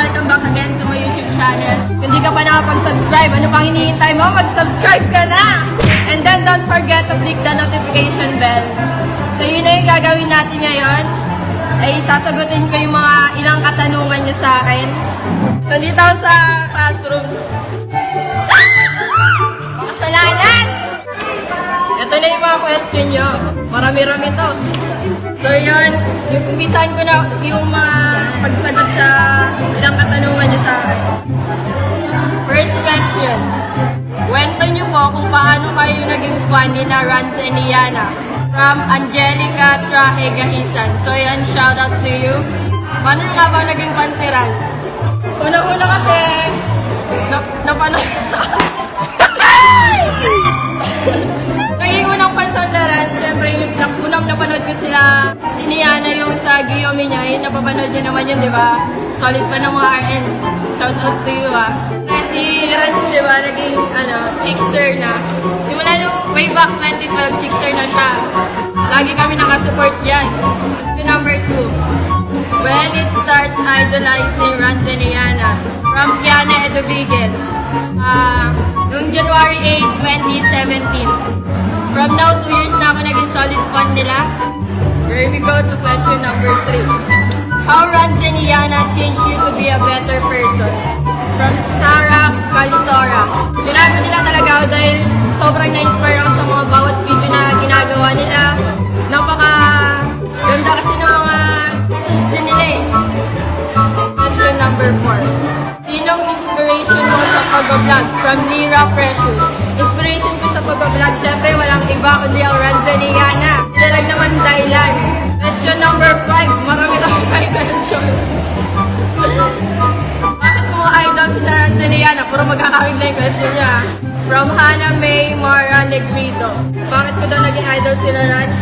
welcome back again sa my YouTube channel. Kung hindi ka pa nakapag-subscribe, ano pang hinihintay mo? Mag-subscribe ka na! And then don't forget to click the notification bell. So yun na yung gagawin natin ngayon. Ay sasagutin ko yung mga ilang katanungan nyo sa akin. Nandito ako sa classrooms. Mga kasalanan! Ito na yung mga question nyo. Marami-rami to. So yun, yung umpisahan ko na yung mga pagsagot sa ilang katanungan nyo sa akin. First question. Kwento nyo po kung paano kayo naging fan ni na Ranz and Yana. From Angelica Trahe Gahisan. So yan, shout out to you. Paano nga ba naging fans ni Ranz? Una-una kasi, napanood naging unang pansan na Ranz, syempre yung unang napanood ko sila, si Yana yung sa Guillaume niya, yun napapanood niyo naman yun, di ba? Solid pa ng mga RN. Shoutouts to you, ha? Kasi si Ranz, di ba, naging, chickster na. Simula nung way back 2012, chickster na siya. Lagi kami nakasupport yan. Yung number 2. When it starts idolizing Ranz and Yana. From Kiana Edoviguez. Noong January 8, 2017. From now, 2 years na ako naging solid fan nila. Here we go to question number 3. How Ranz and Yana changed you to be a better person? From Sarah Calisora. Binago nila talaga ako dahil sobrang na-inspire ako sa mga bawat video na ginagawa nila. Napaka-ganda kasi ng mga lessons din nila eh. Question number 4. Sinong inspiration mo sa pag-vlog? From Lira Precious. Inspiration ko sa pag-vlog, syempre walang iba kundi ang Ranz and Yana. Sila lang naman dahilan. Question number 5. Marami-rami kayo question. Bakit mo idol sila Ranz and Yana? Puro magkakawig lang yung question niya. From Hannah May Mara Negrito. Bakit ko daw naging idol sila Ranz?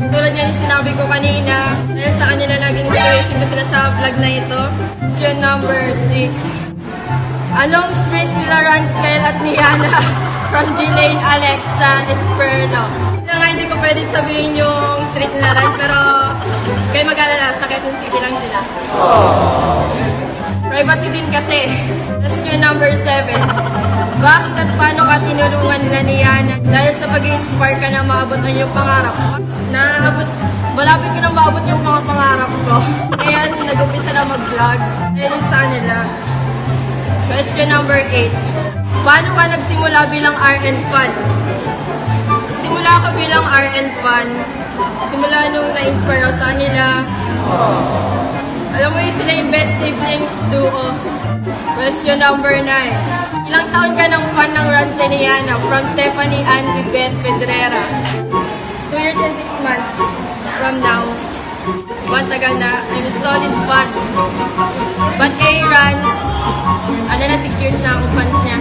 Tulad yan yung sinabi ko kanina, dahil sa kanila naging inspiration ko sila sa vlog na ito. Question number 6. Anong street nila Ranz, Kyle at ni Yana? From Delane Alexa Esperno. Nga hindi ko pwede sabihin yung street nila Ranz, pero kayo mag-alala, sa Quezon City lang sila. Privacy din kasi. Question number 7. Bakit at paano ka tinulungan nila ni Yana? Dahil sa pag-i-inspire ka na maabot ang iyong pangarap. Malapit ko na maabot yung mga pangarap ko. Ngayon, nag-umpisa na mag-vlog. Dahil yung sa kanila. Question number 8. Paano ka nagsimula bilang RN fan? Simula ako bilang RN fan. Simula nung na-inspire ako sa kanila. Alam mo yun, sila yung best siblings duo. Question number 9. Ilang taon ka ng fan ng Ranz and Yana? From Stephanie Ann Vivette Pedrera. 2 years and 6 months from now. Tagal na. I'm a solid fan. But kay Ranz, 6 years na akong fans niya.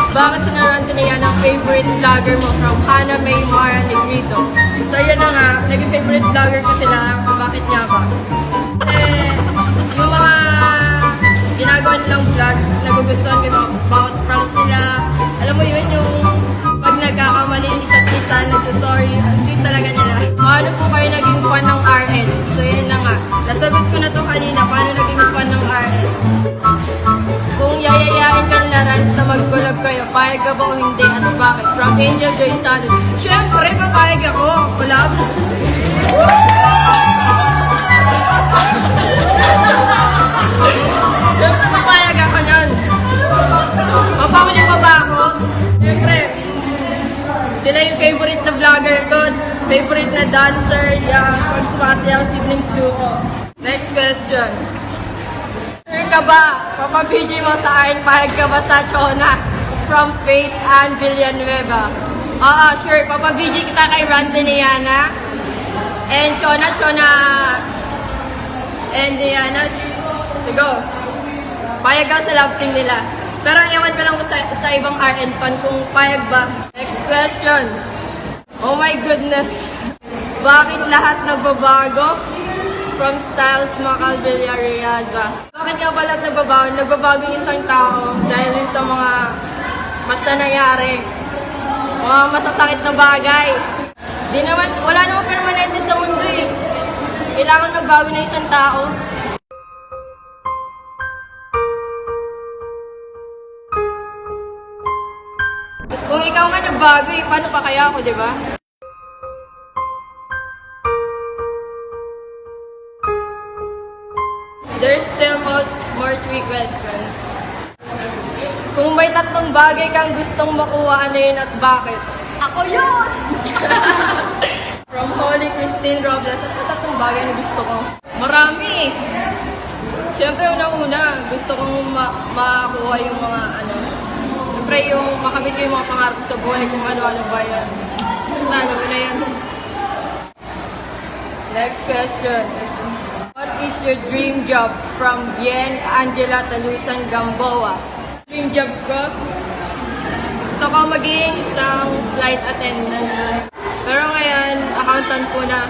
Bakit si Ranz and Yana ang favorite vlogger mo? From Hannah May Mara Negrito. So yun na nga, naging favorite vlogger ko sila. Bakit nga ba? Yung mga ginagawa nilang vlogs, nagugustuhan ko yung bawat pranks nila. Alam mo yun, yung pag nagkakamali isa't isa, nagsasorry, ang sweet talaga nila. Paano po kayo naging fan ng RN? So yun na nga, nasagot ko na to kanina, paano naging fan ng RN? Kung yayayain ka nila Ranz na mag-collab kayo, payag ka ba o hindi at bakit? From Angel Joy Salud. Siyempre, papayag ako. Collab. Siyempre, papayag ako nun. Papahuli pa ba ako? Siyempre, sila yung favorite na vlogger ko, favorite na dancer, yung pagsumasayaw siblings duo. Next question. Sure ka ba? Papabidyo mo sa akin, pahag ka ba sa Chona? From Faith Ann Villanueva. Sure. Papabidyo kita kay Ranz and Yana. And Chona, and Yana. Sige. Payag ka sa love team nila. Pero ewan ko lang sa ibang RN fan kung payag ba. Next question. Oh my goodness. Bakit lahat nagbabago? From Styles Macal Villariaza. Bakit nga ba lahat nagbabago? Nagbabago yung isang tao dahil sa mga basta nangyari. Mga masasakit na bagay. Di naman, wala naman permanente sa mundo eh. Kailangan magbago na isang tao. Kung ikaw nga nagbago eh, paano pa kaya ako, di ba? There's still more 3 questions. Kung may 3 bagay kang gustong makuha, ano yun at bakit? Ako yun! From Holy Christine Robles, ano 3 bagay na gusto ko? Marami! Siyempre, unang-una, gusto kong makakuha yung mga siyempre, yung makamit ko yung mga pangarap ko sa buhay, kung ano-ano ba yan. Basta, alam mo na yan. Next question. What is your dream job? From Bien Angela Talusan Gamboa. Dream job ko? Gusto ko maging isang flight attendant. Pero ngayon, accountant po na.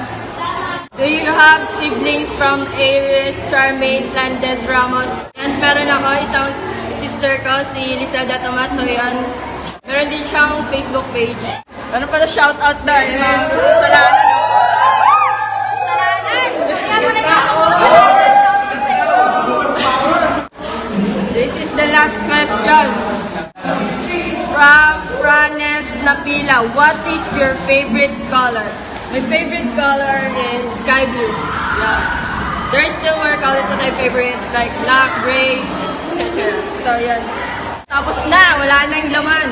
Do you have siblings from Aries, Charmaine, Landes, Ramos? Yes, meron ako. Isang sister ko, si Lizelda Tomas. So yan. Meron din siyang Facebook page. Meron pala shoutout na. Salamat. This is the last question. From Franes Napila, what is your favorite color? My favorite color is sky blue. Yeah. There are still more colors that I favorite, like black, gray, etc. So, yan. Tapos na, wala na yung laman.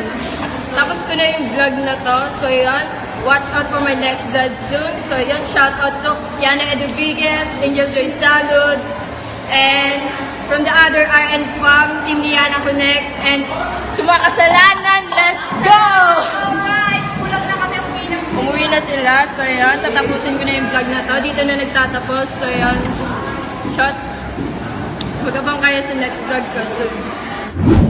Tapos ko na yung vlog na to. So, yan. Watch out for my next vlog soon. So, yan. Shout out to Yana Eduviguez, Angel Joy Salud, and from the other RN fam, Team Yana Connects, and Sumakasalanan, let's go! Alright! Kulang na kami Umuwi na sila. So, yan. Tatapusin ko na yung vlog na to. Dito na nagtatapos. So, yan. Shot. Magabang kayo sa next vlog ko soon.